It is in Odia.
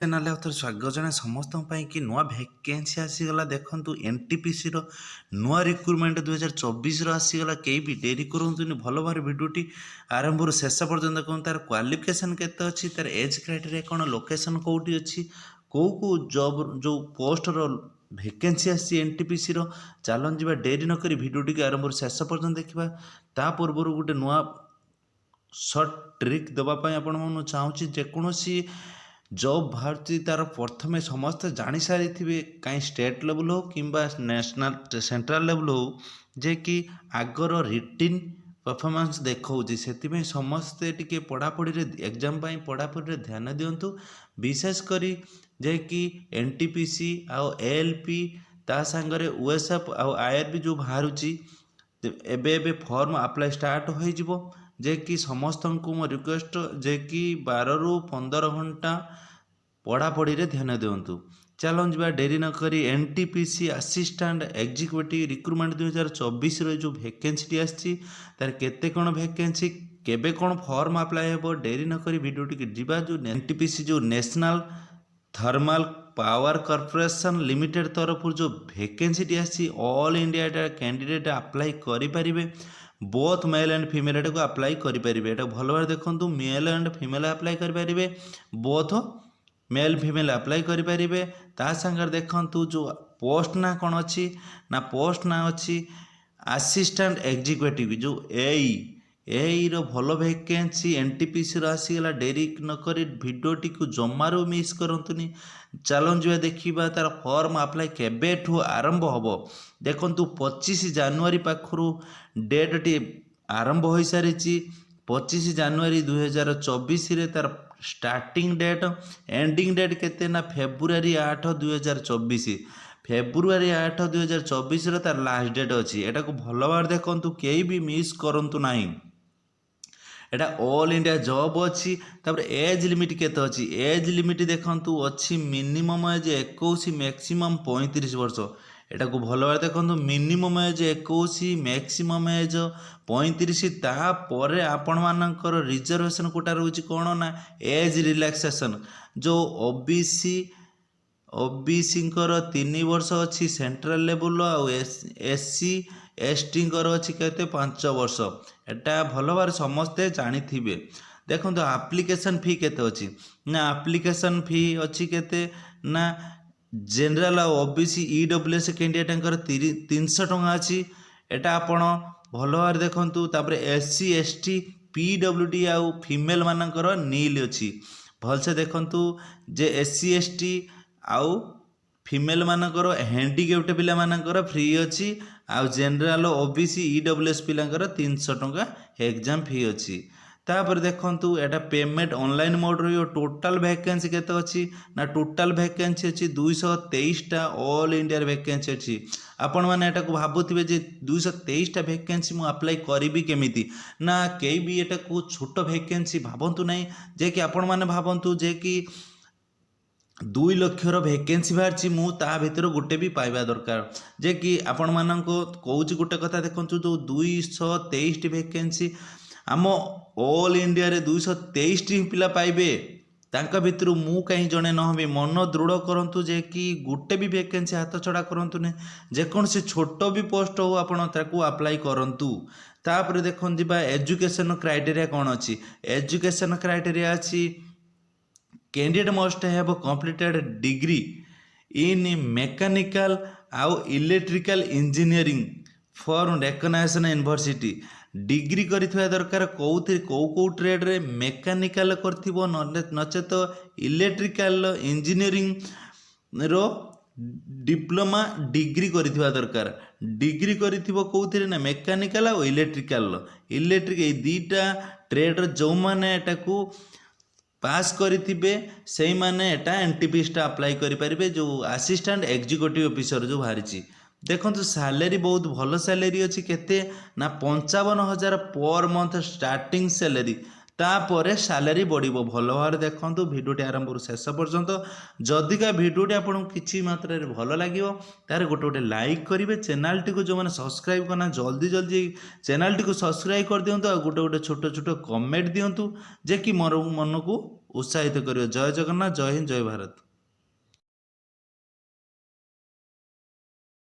ଚ୍ୟାନେଲରେ ଆଉଥରେ ସ୍ୱାଗତ ଜଣାଏ ସମସ୍ତଙ୍କ ପାଇଁ କି ନୂଆ ଭ୍ୟାକେନ୍ସି ଆସିଗଲା। ଦେଖନ୍ତୁ ଏନ୍ଟିପିସିର ନୂଆ ରିକ୍ରୁଟମେଣ୍ଟ 2024ର ଆସିଗଲା। କେହି ବି ଡେରି କରନ୍ତୁନି, ଭଲ ଭାବରେ ଭିଡ଼ିଓଟି ଆରମ୍ଭରୁ ଶେଷ ପର୍ଯ୍ୟନ୍ତ ଦେଖନ୍ତୁ। ତାର କ୍ୱାଲିଫିକେସନ୍ କେତେ ଅଛି, ତାର ଏଜ୍ କ୍ରାଇଟେରିଆ କ'ଣ, ଲୋକେସନ୍ କେଉଁଠି ଅଛି, କେଉଁ ଜବ୍ ଯେଉଁ ପୋଷ୍ଟର ଭ୍ୟାକେନ୍ସି ଆସିଛି ଏନ୍ଟିପିସିର। ଚାଲନ୍ତୁ ଯିବା ଡେରି ନକରି ଭିଡ଼ିଓଟିକୁ ଆରମ୍ଭରୁ ଶେଷ ପର୍ଯ୍ୟନ୍ତ ଦେଖିବା। ତା ପୂର୍ବରୁ ଗୋଟେ ନୂଆ ସର୍ଟ ଟ୍ରିକ୍ ଦେବା ପାଇଁ ଆପଣମାନଙ୍କୁ ଚାହୁଁଛି। ଯେକୌଣସି ଜବ୍ ବାହାରୁଛି ତାର ପ୍ରଥମେ ସମସ୍ତେ ଜାଣିସାରିଥିବେ, କାହିଁ ଷ୍ଟେଟ୍ ଲେବୁଲ୍ ହେଉ କିମ୍ବା ନ୍ୟାସନାଲ୍ ସେଣ୍ଟ୍ରାଲ୍ ଲେବୁଲ୍ ହେଉ, ଯେ କି ଆଗର ରିଟିନ୍ ପରଫର୍ମାନ୍ସ ଦେଖାଉଛି। ସେଥିପାଇଁ ସମସ୍ତେ ଟିକେ ପଢ଼ାପଢ଼ିରେ ଏକ୍ଜାମ୍ ପାଇଁ ପଢ଼ାପଢ଼ିରେ ଧ୍ୟାନ ଦିଅନ୍ତୁ। ବିଶେଷ କରି ଯେ କି ଏନ୍ଟିପିସି ଆଉ ଏଏଲ୍ପି ତା ସାଙ୍ଗରେ ୟୁଏସ୍ଏଫ୍ ଆଉ ଆଇଆର୍ବି ଯେଉଁ ବାହାରୁଛି, ଏବେ ଫର୍ମ ଆପ୍ଲାଏ ଷ୍ଟାର୍ଟ ହୋଇଯିବ। ଯେ କି ସମସ୍ତଙ୍କୁ ମୋ ରିକ୍ୱେଷ୍ଟ, ଯେ କି 12ରୁ 15 ଘଣ୍ଟା ପଢ଼ାପଢ଼ିରେ ଧ୍ୟାନ ଦିଅନ୍ତୁ। ଚାଲନ୍ତୁ ଯିବା ଡେରି ନକରି ଏନ୍ଟିପିସି ଆସିଷ୍ଟାଣ୍ଟ ଏକ୍ଜିକ୍ୟୁଟିଭ୍ ରିକ୍ରୁଟମେଣ୍ଟ 2024ର ଯେଉଁ ଭ୍ୟାକେନ୍ସିଟି ଆସିଛି, ତାର କେତେ କ'ଣ ଭ୍ୟାକେନ୍ସି, କେବେ କ'ଣ ଫର୍ମ ଆପ୍ଲାଏ ହେବ, ଡେରି ନକରି ଭିଡ଼ିଓଟିକୁ ଯିବା। ଯେଉଁ ଏନ୍ଟିପିସି ଯେଉଁ national thermal power corporation limited ତରଫରୁ ଯେଉଁ ଭ୍ୟାକେନ୍ସିଟି ଆସିଛି, ଅଲ୍ ଇଣ୍ଡିଆ ଏଟା କ୍ୟାଣ୍ଡିଡେଟ୍ ଆପ୍ଲାଏ କରିପାରିବେ। ବୋଥ୍ ମେଲ୍ ଆଣ୍ଡ ଫିମେଲ୍ ଏଟାକୁ ଆପ୍ଲାଏ କରିପାରିବେ। ଏଟା ଭଲ ଭାବରେ ଦେଖନ୍ତୁ, ମେଲ୍ ଆଣ୍ଡ ଫିମେଲ୍ ଆପ୍ଲାଏ କରିପାରିବେ, ବୋଥ୍ ମେଲ୍ ଫିମେଲ୍ ଆପ୍ଲାଏ କରିପାରିବେ। ତା ସାଙ୍ଗରେ ଦେଖନ୍ତୁ ଯେଉଁ ପୋଷ୍ଟ ନାଁ କ'ଣ ଅଛି ନା, ପୋଷ୍ଟ ନାଁ ଅଛି ଆସିଷ୍ଟାଣ୍ଟ ଏକ୍ଜିକ୍ୟୁଟିଭ୍ ଯେଉଁ ଏଇର ଭଲ ଭ୍ୟାକେନ୍ସି ଏନ୍ଟିପିସିର ଆସିଗଲା। ଡେରି ନକରି ଭିଡ଼ିଓଟିକୁ ଜମାରୁ ମିସ୍ କରନ୍ତୁନି। ଚାଲନ୍ତୁ ଯିବା ଦେଖିବା ତାର ଫର୍ମ ଆପ୍ଲାଏ କେବେଠୁ ଆରମ୍ଭ ହେବ। ଦେଖନ୍ତୁ 25 ଜାନୁଆରୀ ପାଖରୁ ଡେଟ୍ଟି ଆରମ୍ଭ ହୋଇସାରିଛି। 25 ଜାନୁଆରୀ 2024ରେ ତାର ଷ୍ଟାର୍ଟିଂ ଡେଟ୍, ଏଣ୍ଡିଂ ଡେଟ୍ କେତେ ନା ଫେବୃଆରୀ 8, 2024। ଫେବୃଆରୀ 8, 2024ର ତାର ଲାଷ୍ଟ ଡେଟ୍ ଅଛି। ଏଟାକୁ ଭଲ ଭାବରେ ଦେଖନ୍ତୁ, କେହି ବି ମିସ୍ କରନ୍ତୁ ନାହିଁ। ଏଟା ଅଲ୍ ଇଣ୍ଡିଆ ଜବ୍ ଅଛି। ତାପରେ ଏଜ୍ ଲିମିଟ୍ କେତେ ଅଛି, ଏଜ୍ ଲିମିଟ୍ ଦେଖନ୍ତୁ ଅଛି ମିନିମମ୍ ଏଜ୍ 21, ମ୍ୟାକ୍ସିମମ୍ 35 ବର୍ଷ। ଏଟାକୁ ଭଲ ଭାବରେ ଦେଖନ୍ତୁ, ମିନିମମ୍ ଏଜ୍ 21, ମ୍ୟାକ୍ସିମମ୍ ଏଜ୍ 35। ତାପରେ ଆପଣମାନଙ୍କର ରିଜର୍ଭେସନ୍ କୋଟା ରହୁଛି କ'ଣ ନା ଏଜ୍ ରିଲାକ୍ସେସନ୍। ଯେଉଁ ଓବିସିଙ୍କର 3 ବର୍ଷ ଅଛି ସେଣ୍ଟ୍ରାଲ୍ ଲେବୁଲ୍, ଆଉ SC STଙ୍କର ଅଛି କେତେ 5 ବର୍ଷ। ଏଟା ଭଲ ଭାବରେ ସମସ୍ତେ ଜାଣିଥିବେ। ଦେଖନ୍ତୁ ଆପ୍ଲିକେସନ୍ ଫି କେତେ ଅଛି ନା, ଆପ୍ଲିକେସନ୍ ଫି ଅଛି କେତେ ନା, ଜେନେରାଲ୍ ଆଉ OBC EWS କ୍ୟାଣ୍ଡିଡେଟ୍ଙ୍କର 300 ଟଙ୍କା ଅଛି। ଏଟା ଆପଣ ଭଲ ଭାବରେ ଦେଖନ୍ତୁ। ତାପରେ SC ST PWD ଆଉ ଫିମେଲ୍ ମାନଙ୍କର ନିଲ୍ ଅଛି। ଭଲସେ ଦେଖନ୍ତୁ ଯେ SC ST ଆଉ ଫିମେଲ୍ ମାନଙ୍କର ହ୍ୟାଣ୍ଡିକ୍ୟାପ୍ଟ ପିଲାମାନଙ୍କର ଫ୍ରି ଅଛି, ଆଉ ଜେନେରାଲ୍ OBC EWS ପିଲାଙ୍କର 300 ଟଙ୍କା ଏକ୍ଜାମ୍ ଫି ଅଛି। ତାପରେ ଦେଖନ୍ତୁ ଏଟା ପେମେଣ୍ଟ ଅନଲାଇନ୍ ମୋଡ୍ ରହିବ। ଟୋଟାଲ୍ ଭ୍ୟାକେନ୍ସି କେତେ ଅଛି ନା, ଟୋଟାଲ୍ ଭ୍ୟାକେନ୍ସି ଅଛି 223ଟା ଅଲ୍ ଇଣ୍ଡିଆର ଭ୍ୟାକେନ୍ସି ଅଛି। ଆପଣମାନେ ଏଟାକୁ ଭାବୁଥିବେ ଯେ 223ଟା ଭ୍ୟାକେନ୍ସି ମୁଁ ଆପ୍ଲାଏ କରିବି କେମିତି ନା, କେହି ବି ଏଟାକୁ ଛୋଟ ଭ୍ୟାକେନ୍ସି ଭାବନ୍ତୁ ନାହିଁ। ଯେ କି ଆପଣମାନେ ଭାବନ୍ତୁ ଯେ କି 2 ଲକ୍ଷର ଭ୍ୟାକେନ୍ସି ବାହାରିଛି, ମୁଁ ତା ଭିତରୁ ଗୋଟେ ବି ପାଇବା ଦରକାର। ଯେ କି ଆପଣମାନଙ୍କୁ କହୁଛି ଗୋଟେ କଥା, ଦେଖନ୍ତୁ ଯେଉଁ 223ଟି ଭ୍ୟାକେନ୍ସି ଆମ ଅଲ୍ ଇଣ୍ଡିଆରେ 223ଟି ପିଲା ପାଇବେ, ତାଙ୍କ ଭିତରୁ ମୁଁ କାହିଁ ଜଣେ ନ ହେବି। ମନ ଦୃଢ଼ କରନ୍ତୁ ଯେ କି ଗୋଟେ ବି ଭ୍ୟାକେନ୍ସି ହାତ ଛଡ଼ା କରନ୍ତୁନି। ଯେକୌଣସି ଛୋଟ ବି ପୋଷ୍ଟ ହେଉ ଆପଣ ତାକୁ ଆପ୍ଲାଏ କରନ୍ତୁ। ତାପରେ ଦେଖନ୍ତୁ ଯିବା ଏଜୁକେସନ୍ କ୍ରାଇଟେରିଆ କ'ଣ ଅଛି। ଏଜୁକେସନ୍ କ୍ରାଇଟେରିଆ ଅଛି candidate must have completed degree in mechanical ଆଉ electrical engineering from recognization university. Degree କରିଥିବା ଦରକାର କେଉଁଥିରେ, କେଉଁ ଟ୍ରେଡ଼୍ରେ, ମେକାନିକାଲ୍ କରିଥିବ, ନଚେତ ଇଲେକ୍ଟ୍ରିକାଲ୍ ଇଞ୍ଜିନିୟରିଂର ଡିପ୍ଲୋମା ଡିଗ୍ରୀ କରିଥିବା ଦରକାର। ଡିଗ୍ରୀ କରିଥିବ କେଉଁଥିରେ ନା ମେକାନିକାଲ୍ ଆଉ ଇଲେକ୍ଟ୍ରିକାଲ୍। ଏଇ ଦୁଇଟା ଟ୍ରେଡ଼୍ର ଯେଉଁମାନେ ଏଟାକୁ ପାସ୍ କରିଥିବେ ସେଇମାନେ ଏଟା ଏନ୍ଟିପିସିଟା ଆପ୍ଲାଏ କରିପାରିବେ। ଯେଉଁ ଆସିଷ୍ଟାଣ୍ଟ ଏକ୍ଜିକ୍ୟୁଟିଭ୍ ଅଫିସର ଯେଉଁ ବାହାରିଛି, ଦେଖନ୍ତୁ ସାଲେରୀ ବହୁତ ଭଲ ସାଲେରୀ ଅଛି। କେତେ ନା 55,000 ପର୍ ମନ୍ଥ ଷ୍ଟାର୍ଟିଂ ସାଲେରୀ। ତାପରେ ସାଲେରୀ ବଢ଼ିବ। ଭଲ ଭାବରେ ଦେଖନ୍ତୁ ଭିଡ଼ିଓଟି ଆରମ୍ଭରୁ ଶେଷ ପର୍ଯ୍ୟନ୍ତ। ଯଦିକା ଭିଡ଼ିଓଟି ଆପଣଙ୍କୁ କିଛି ମାତ୍ରାରେ ଭଲ ଲାଗିବ, ତାହେଲେ ଗୋଟେ ଲାଇକ୍ କରିବେ। ଚ୍ୟାନେଲଟିକୁ ଯେଉଁମାନେ ସବସ୍କ୍ରାଇବ୍ କରନା ଜଲ୍ଦି ଚ୍ୟାନେଲଟିକୁ ସବସ୍କ୍ରାଇବ୍ କରିଦିଅନ୍ତୁ, ଆଉ ଗୋଟେ ଛୋଟ କମେଣ୍ଟ ଦିଅନ୍ତୁ, ଯେ କି ମୋର ମନକୁ ଉତ୍ସାହିତ କରିବ। ଜୟ ଜଗନ୍ନାଥ, ଜୟ ହିନ୍ଦ, ଜୟ ଭାରତ।